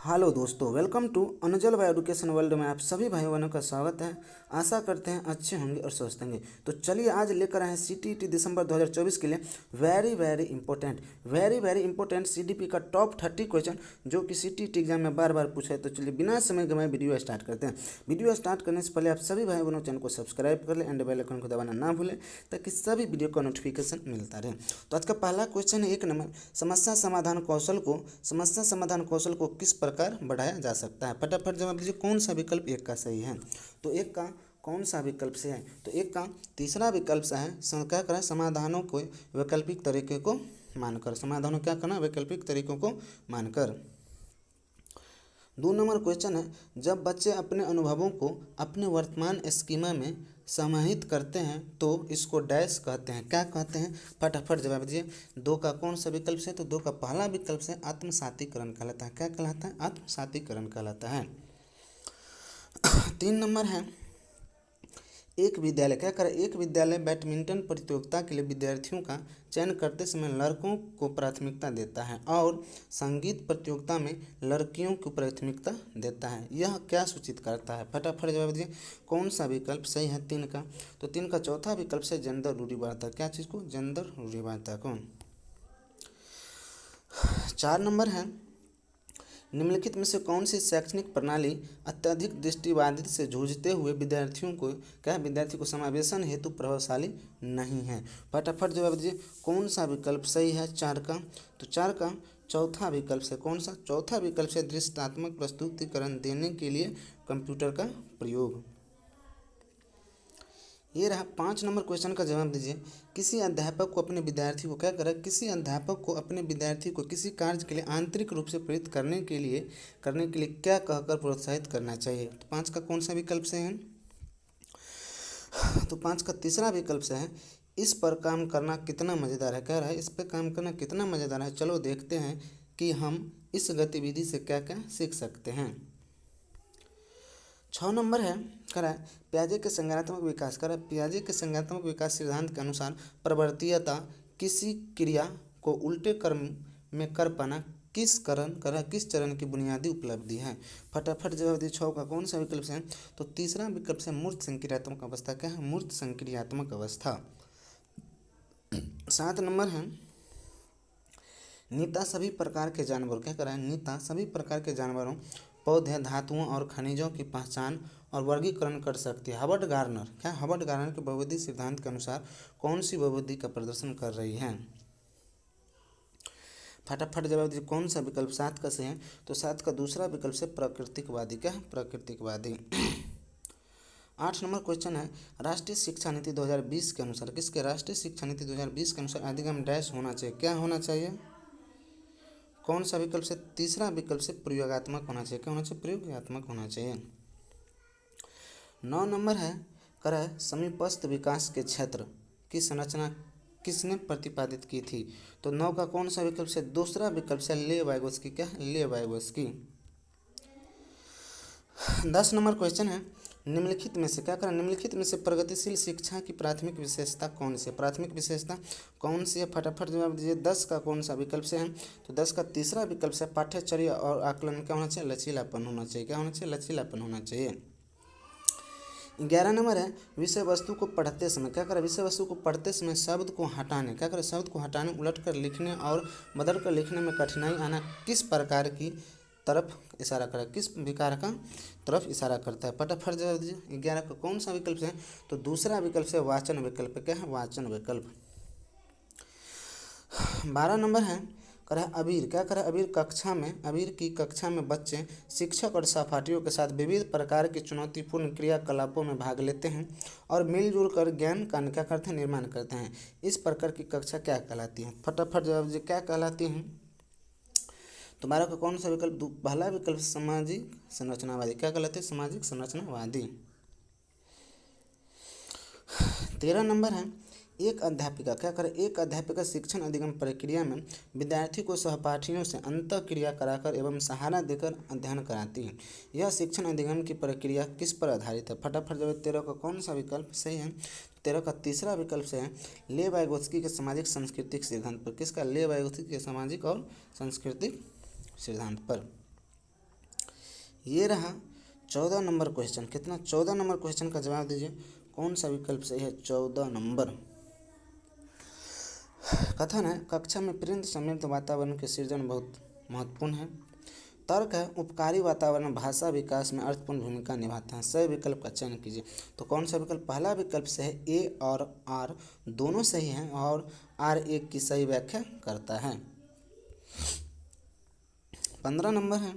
Hello दोस्तों, welcome to Anujal by education world में आप सभी भाई बहनों का स्वागत है। आशा करते हैं अच्छे होंगे और स्वस्थ होंगे। तो चलिए आज लेकर आए हैं सीटीईटी दिसंबर 2024 के लिए वेरी इंपॉर्टेंट सीडीपी का टॉप 30 क्वेश्चन जो कि सीटीईटी एग्जाम में बार बार पूछा है। तो चलिए बिना समय गंवाए वीडियो स्टार्ट करते हैं। वीडियो स्टार्ट करने से पहले आप सभी भाई बहनों चैनल को सब्सक्राइब कर लें एंड बेल आइकन को दबाना ना भूलें ताकि सभी वीडियो का नोटिफिकेशन मिलता रहे। तो आज का पहला क्वेश्चन है 1 नंबर, समस्या समाधान कौशल को किस प्रकार बढ़ाया जा सकता है। फटाफट जवाब दीजिए कौन सा विकल्प एक का सही है। तो एक का कौन सा विकल्प से है, तो एक का तीसरा विकल्प से है क्या करें, समाधानों को वैकल्पिक तरीके को मानकर, समाधानों क्या करना, वैकल्पिक तरीकों को मानकर। 2 नंबर क्वेश्चन है, जब बच्चे अपने अनुभवों को अपने वर्तमान स्कीमा में समाहित करते हैं तो इसको डैश कहते हैं, क्या कहते हैं। फटाफट जवाब दीजिए। 2 का कौन सा विकल्प से, तो 2 का पहला विकल्प से आत्मसातीकरण कहलाता है। क्या कहलाता है, आत्मसातीकरण कहलाता है। 3 नंबर है, एक विद्यालय क्या करे, एक विद्यालय बैडमिंटन प्रतियोगिता के लिए विद्यार्थियों का चयन करते समय लड़कों को प्राथमिकता देता है और संगीत प्रतियोगिता में लड़कियों को प्राथमिकता देता है। यह क्या सूचित करता है। फटाफट जवाब दीजिए कौन सा विकल्प सही है 3 का। तो 3 का चौथा विकल्प से जेंडर रूढ़िवादिता, क्या चीज़ को, जेंडर रूढ़िवादिता को। 4 नंबर है, निम्नलिखित में से कौन सी शैक्षणिक प्रणाली अत्यधिक दृष्टिबाधित से जूझते हुए विद्यार्थी को समावेशन हेतु प्रभावशाली नहीं है। फटाफट जवाब दीजिए कौन सा विकल्प सही है 4 का। तो 4 का चौथा विकल्प से, कौन सा, चौथा विकल्प से दृश्यात्मक प्रस्तुतिकरण देने के लिए कंप्यूटर का प्रयोग। ये रहा 5 नंबर क्वेश्चन का जवाब दीजिए। किसी अध्यापक को अपने विद्यार्थी को क्या करें, किसी अध्यापक को अपने विद्यार्थी को किसी कार्य के लिए आंतरिक रूप से प्रेरित करने के लिए क्या कहकर प्रोत्साहित करना चाहिए। तो 5 का कौन सा विकल्प से है, तो 5 का तीसरा विकल्प से है, इस पर काम करना कितना मज़ेदार है। कह रहा है इस पर काम करना कितना मज़ेदार है, चलो देखते हैं कि हम इस गतिविधि से क्या क्या सीख सकते हैं। 6 नंबर है, कह रहा है पियाजे के संज्ञानात्मक विकास, कह रहा है पियाजे के संज्ञानात्मक विकास सिद्धांत के अनुसार प्रवर्तीयता किसी क्रिया को उल्टे क्रम में कर पाना किस चरण की बुनियादी उपलब्धि है। फटाफट जवाब दिए 6 का कौन सा विकल्प से है। तो तीसरा विकल्प से मूर्त संक्रियात्मक अवस्था, क्या है, मूर्त संक्रियात्मक अवस्था। 7 नंबर है, नीता सभी प्रकार के जानवरों, क्या करा है, नीता सभी प्रकार के जानवरों, पौधे, धातुओं और खनिजों की पहचान और वर्गीकरण कर सकती है। हवर्ड गार्नर के बहुविधि सिद्धांत के अनुसार कौन सी बहुविधि का प्रदर्शन कर रही है। फटाफट जवाब दीजिए कौन सा विकल्प 7 का सही है। तो 7 का दूसरा विकल्प से प्राकृतिकवादी, क्या है, प्राकृतिकवादी। 8 नंबर क्वेश्चन है, राष्ट्रीय शिक्षा नीति 2020 के अनुसार, किसके, राष्ट्रीय शिक्षा नीति 2020 के अनुसार अधिगम डैश होना चाहिए, क्या होना चाहिए, कौन सा विकल्प से, तीसरा विकल्प से प्रयोगात्मक होना चाहिए, क्या होना चाहिए, प्रयोगात्मक होना चाहिए। 9 नंबर है, कर है समीपस्थ विकास के क्षेत्र की संरचना किसने प्रतिपादित की थी। तो 9 का कौन सा विकल्प से, दूसरा विकल्प से ले वाइगोस्की, क्या, ले वाइगोस्की। 10 नंबर क्वेश्चन है, निम्नलिखित में से क्या करें, निम्नलिखित में से प्रगतिशील शिक्षा की प्राथमिक विशेषता कौन सी है, प्राथमिक विशेषता कौन सी है। फटाफट जवाब दीजिए 10 का कौन सा विकल्प से है। तो 10 का तीसरा विकल्प से पाठ्यचर्या और आकलन क्या होना चाहिए, लचीलापन होना चाहिए, क्या होना चाहिए, लचीलापन होना चाहिए। 11 नंबर है, विषय वस्तु को पढ़ते समय, क्या करें, विषय वस्तु को पढ़ते समय शब्द को हटाने, क्या करें, शब्द को हटाने, उलट कर लिखने और बदल कर लिखने में कठिनाई आना किस प्रकार की तरफ इशारा करा, किस विकार का तरफ इशारा करता है। फटाफट जवाब दीजिए 11 का कौन सा विकल्प है। तो दूसरा विकल्प से वाचन विकल्प, क्या है, वाचन विकल्प। 12 नंबर है, करा अबीर, क्या करा, अबीर की कक्षा में बच्चे शिक्षक और सहपाठियों के साथ विविध प्रकार की चुनौतीपूर्ण क्रियाकलापों में भाग लेते हैं और मिलजुल कर ज्ञान का क्या करते हैं, निर्माण करते हैं। इस प्रकार की कक्षा क्या कहलाती है। फटाफट जवाब दीजिए क्या कहलाती है। तो 12 का कौन सा विकल्प, पहला विकल्प सामाजिक संरचनावादी, क्या कहलाते हैं, सामाजिक संरचनावादी। 13 नंबर है, एक अध्यापिका, क्या करे, एक अध्यापिका शिक्षण अधिगम प्रक्रिया में विद्यार्थी को सहपाठियों से अंतःक्रिया कराकर एवं सहारा देकर अध्ययन कराती है। यह शिक्षण अधिगम की प्रक्रिया किस पर आधारित है। फटाफट जवाब 13 का कौन सा विकल्प सही है। 13 का तीसरा विकल्प से है ले वाइगोत्स्की के सामाजिक सांस्कृतिक सिद्धांत पर, किसका, ले वाइगोत्स्की के सामाजिक और सांस्कृतिक सिद्धांत पर। ये रहा 14 नंबर क्वेश्चन। कितना? 14 नंबर क्वेश्चन का जवाब दीजिए, कौन सा विकल्प सही है? 14 नंबर। कथन है कक्षा में प्रिंट समृद्ध वातावरण के सृजन बहुत महत्वपूर्ण है। तर्क है उपकारी वातावरण भाषा विकास में अर्थपूर्ण भूमिका निभाता है। सही विकल्प का चयन कीजिए। तो कौन सा विकल्प? पहला विकल्प से है, ए और आर दोनों सही हैं और आर एक की सही व्याख्या करता है। 15 नंबर है,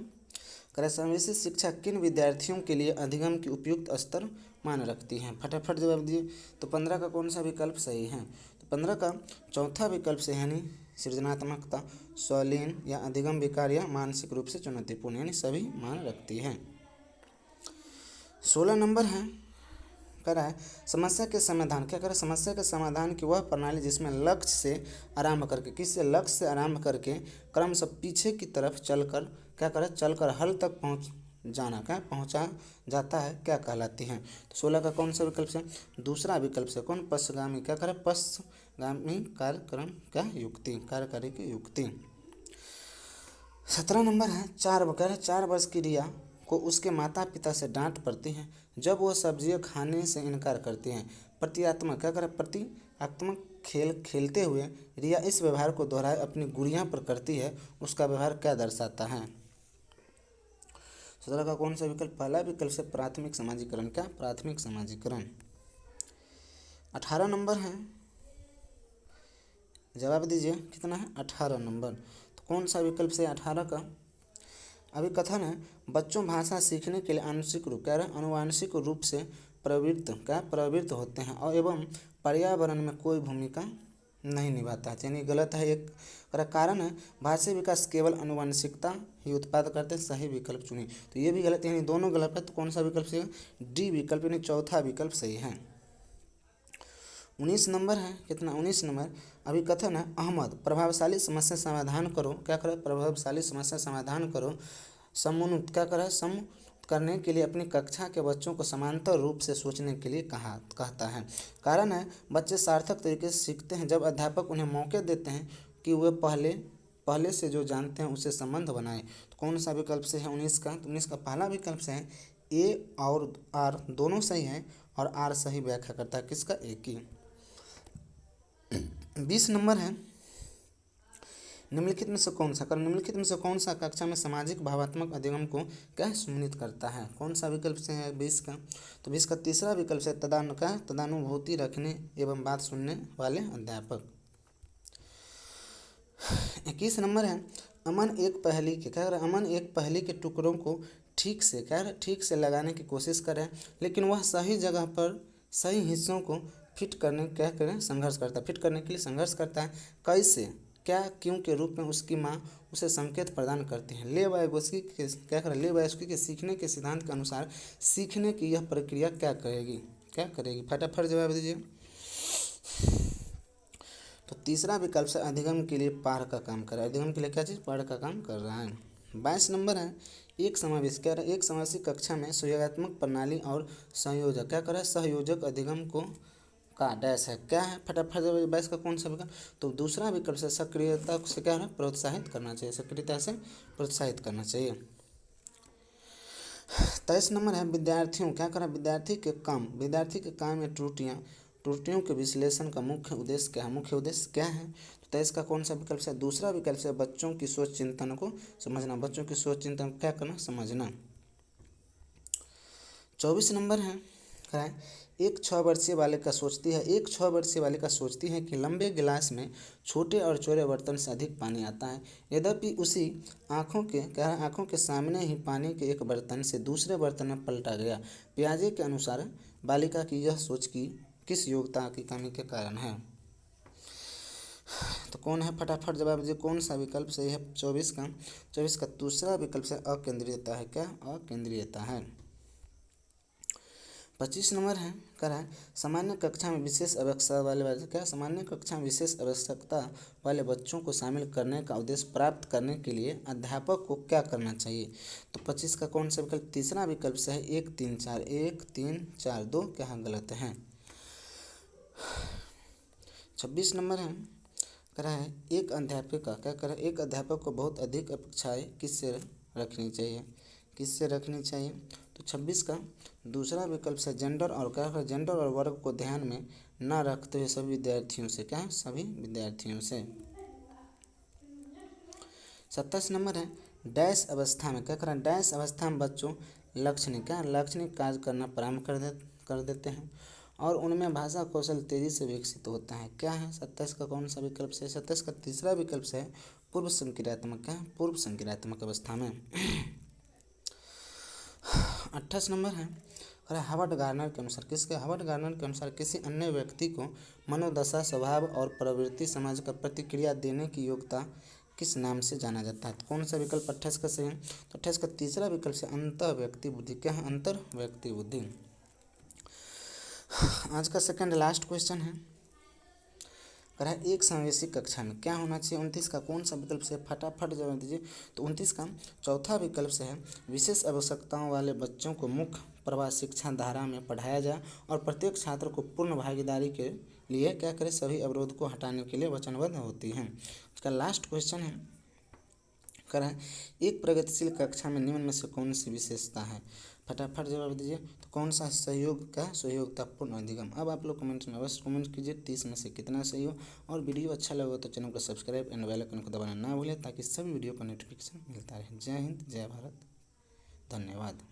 समावेशी शिक्षा किन विद्यार्थियों के लिए अधिगम की उपयुक्त स्तर मान रखती है? फटाफट जवाब दिए। तो 15 का कौन सा विकल्प सही है? तो 15 का चौथा विकल्प से यानी सृजनात्मकता, स्वलीन या अधिगम विकार या मानसिक रूप से चुनौतीपूर्ण यानी सभी मान रखती है। 16 नंबर है, कह रहा है समस्या के समाधान। क्या करें? समस्या के समाधान की वह प्रणाली जिसमें लक्ष्य से आरंभ करके, किससे? लक्ष्य से आरंभ करके क्रम से पीछे की तरफ चलकर क्या करें? चलकर हल तक पहुंचा जाता है, क्या कहलाती है? तो 16 का कौन सा विकल्प से? दूसरा विकल्प से। कौन? पश्चगामी। क्या करें? पश्चगामी कार्यक्रम क्या युक्ति, कार्यकारी की युक्ति। 17 नंबर है, 4 वर्ष की रिया को उसके माता पिता से डांट पड़ती है जब वह सब्जियां खाने से इनकार करती है। प्रतीकात्मक। क्या करें? प्रतीकात्मक खेल खेलते हुए रिया इस व्यवहार को दोहराए अपनी गुड़िया पर करती है, उसका व्यवहार क्या दर्शाता है? 17 का कौन सा विकल्प? पहला विकल्प से प्राथमिक समाजीकरण। क्या? प्राथमिक समाजीकरण। 18 नंबर है, जवाब दीजिए कितना है? 18 नंबर। तो कौन सा विकल्प से 18 का? अभी कथन है बच्चों भाषा सीखने के लिए अनुवांशिक रूप से प्रवृत्त होते हैं और एवं पर्यावरण में कोई भूमिका नहीं निभाता है, यानी गलत है। एक कारण है भाषा विकास केवल अनुवांशिकता ही उत्पाद करते हैं, सही विकल्प चुनिए। तो ये भी गलत, यानी दोनों गलत है। तो कौन सा विकल्प सही है? डी विकल्प यानी चौथा विकल्प सही है। 19 नंबर है, कितना? 19 नंबर। अभी कथन है अहमद प्रभावशाली समस्या समाधान करो। क्या करे? प्रभावशाली समस्या समाधान करो। क्या करे? करने के लिए अपनी कक्षा के बच्चों को समांतर रूप से सोचने के लिए कहता है। कारण है बच्चे सार्थक तरीके से सीखते हैं जब अध्यापक उन्हें मौके देते हैं कि वे पहले से जो जानते हैं उसे संबंध बनाएं। तो कौन सा विकल्प से है 19 का? तो 19 का पहला विकल्प से है, ए और आर दोनों सही हैं और आर सही व्याख्या करता है किसका? ए की। 20 नंबर है, निम्नलिखित में से कौन सा? निम्नलिखित में से कौन सा कक्षा में सामाजिक भावात्मक अधिगम को क्या सुनिश्चित करता है? कौन सा विकल्प से है 20 का? तो 20 का तीसरा विकल्प से तदानुभूति रखने एवं बात सुनने वाले अध्यापक। 21 नंबर है, अमन एक पहेली के टुकड़ों को ठीक से लगाने की कोशिश करें लेकिन वह सही जगह पर सही हिस्सों को फिट करने के लिए संघर्ष करता है। कैसे? क्या? क्यों के रूप में उसकी माँ उसे संकेत प्रदान करती है। ले वायस्की के सीखने के सिद्धांत के अनुसार सीखने की यह प्रक्रिया क्या करेगी? फटाफट जवाब दीजिए। तो तीसरा विकल्प से अधिगम के लिए पाढ़ का काम कर रहा है। अधिगम के लिए क्या चीज़? पाढ़ का काम कर रहा है। 22 नंबर है, एक समावेशी कक्षा में सहयोगात्मक प्रणाली और संयोजक सहयोजक अधिगम को का डैश है। क्या है? फटाफट 22 का कौन सा विकल्प? तो दूसरा विकल्प से सक्रियता से प्रोत्साहित करना चाहिए। सक्रियता से प्रोत्साहित करना चाहिए। 23 नंबर है, विद्यार्थी के काम या त्रुटियों के विश्लेषण का मुख्य उद्देश्य क्या है? तो 23 का कौन सा विकल्प है? दूसरा विकल्प से बच्चों की सोच चिंतन को समझना। बच्चों की सोच चिंतन क्या करना? समझना। 24 नंबर है, एक 6 वर्षीय बालिका सोचती है कि लंबे गिलास में छोटे और चौड़े बर्तन से अधिक पानी आता है। यद्यपि उसी आँखों के सामने ही पानी के एक बर्तन से दूसरे बर्तन में पलटा गया। पियाजे के अनुसार बालिका की यह सोच की किस योग्यता की कमी के कारण है? तो कौन है? फटाफट जवाब दीजिए, कौन सा विकल्प सही है 24 का? 24 का दूसरा विकल्प से अकेंद्रीयता है। क्या? अकेंद्रीयता है। 25 नंबर है, सामान्य कक्षा में विशेष आवश्यकता वाले बच्चों को शामिल करने का उद्देश्य प्राप्त करने के लिए अध्यापक को क्या करना चाहिए? तो 25 का कौन सा विकल्प? तीसरा विकल्प से है 1 3 4 2 क्या गलत है। 26 नंबर है, एक अध्यापक को बहुत अधिक अपेक्षाएं किससे रखनी चाहिए? किससे रखनी चाहिए? तो 26 का दूसरा विकल्प से जेंडर और क्या है, जेंडर और वर्ग को ध्यान में न रखते हुए सभी विद्यार्थियों से, क्या है, सभी विद्यार्थियों से। 27 नंबर है डैश अवस्था में, क्या करें, डैश अवस्था में बच्चों लक्षणिक कार्य करना प्रारंभ कर देते हैं और उनमें भाषा कौशल तेजी से विकसित होता है। क्या है 27 का कौन सा विकल्प से? 27 का तीसरा विकल्प से है पूर्व संक्रियात्मक, क्या है, पूर्व संक्रियात्मक अवस्था में। 28 नंबर है हावर्ड गार्नर के अनुसार, किसके? हावर्ड गार्नर के अनुसार किसी अन्य व्यक्ति को मनोदशा, स्वभाव और प्रवृत्ति समाज का प्रतिक्रिया देने की योग्यता किस नाम से जाना जाता है? तो कौन सा विकल्प 28 का सही है? तो 28 का तीसरा विकल्प से अंतर व्यक्ति बुद्धि, क्या है, अंतर व्यक्ति बुद्धि। आज का सेकंड लास्ट क्वेश्चन है एक समावेशी कक्षा में क्या होना चाहिए? 29 का कौन सा विकल्प से? फटाफट जवाब दीजिए। तो 29 का चौथा विकल्प से है विशेष आवश्यकताओं वाले बच्चों को मुख्य प्रवाह शिक्षा धारा में पढ़ाया जाए और प्रत्येक छात्र को पूर्ण भागीदारी के लिए क्या करे, सभी अवरोध को हटाने के लिए वचनबद्ध होती है। इसका लास्ट क्वेश्चन है एक प्रगतिशील कक्षा में निम्न में से कौन सी विशेषता है? फटाफट जवाब दीजिए। तो कौन सा? सहयोग का सहयोगितापूर्ण अधिगम। अब आप लोग कमेंट्स में अवश्य कमेंट कीजिए 30 में से कितना सही हो, और वीडियो अच्छा लगा तो चैनल को सब्सक्राइब एंड बेल आइकन को दबाना ना भूलें ताकि सभी वीडियो का नोटिफिकेशन मिलता रहे। जय हिंद, जय भारत, धन्यवाद।